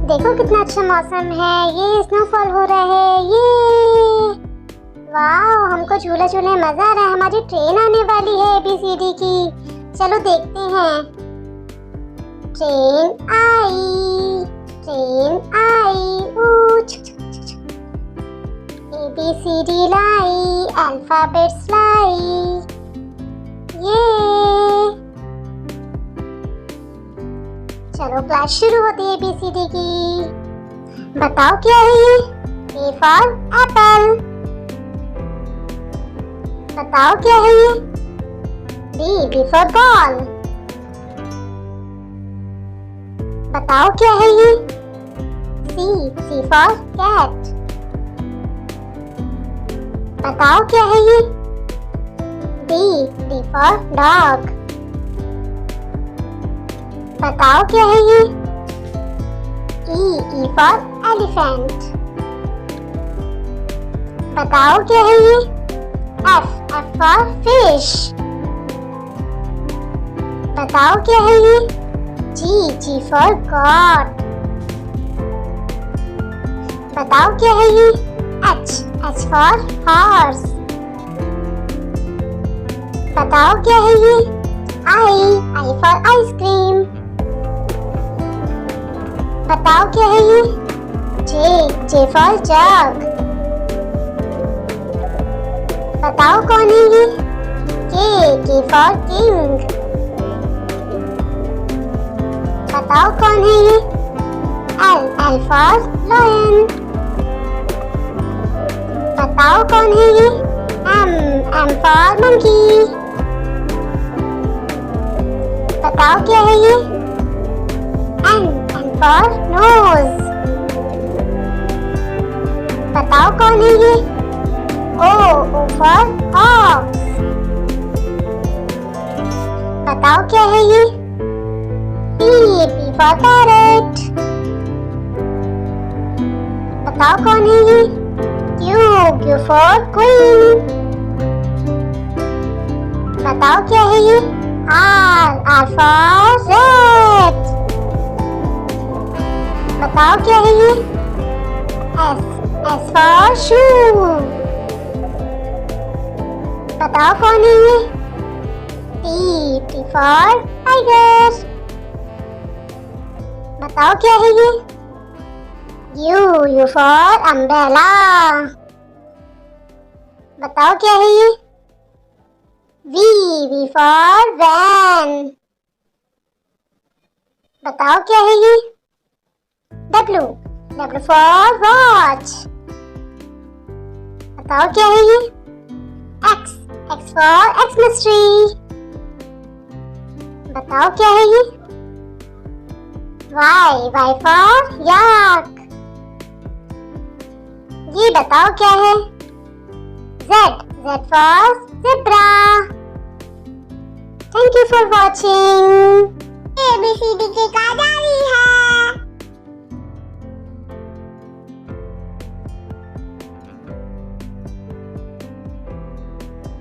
देखो कितना अच्छा मौसम है, ये स्नोफॉल हो रहा है। ये वाह, हमको झूला झूलने मजा आ रहा है। हमारी ट्रेन आने वाली है ABCD की। चलो देखते हैं। ट्रेन आई, ट्रेन आई, ABCD लाई, अल्फाबेट्स लाई। ये चलो क्लास शुरू होती है ABCD की। बताओ क्या है ये? A for apple। बताओ क्या है ये? B for ball। बताओ क्या है ये? C for cat। बताओ क्या है ये? D for dog। बताओ क्या है ये? E for elephant। बताओ क्या है ये? F for fish। बताओ क्या है ये? G for god। बताओ क्या है ये? H for horse। बताओ क्या है ये? I for ice cream। बताओ क्या है ये? J for jug। बताओ कौन है ये? K for king। बताओ कौन है ये? L for lion। बताओ कौन है ये? M for monkey। बताओ क्या है ये? N for nose। बताओ कौन है ये? O for ox। बताओ क्या है ये? P for parrot। बताओ कौन है ये? Q for queen। बताओ क्या है ये? R for rat। बताओ क्या है ये? S for shoe। बताओ कौन है ये? T for tiger। बताओ क्या है ये? U for umbrella। बताओ क्या है ये? V for van। बताओ क्या है ये? W for watch। बताओ क्या है ये? X for Xmas tree। बताओ क्या है ये? Y for yak। ये बताओ क्या है? Z for zebra। Thank you for watching। ABCD की कहानी है।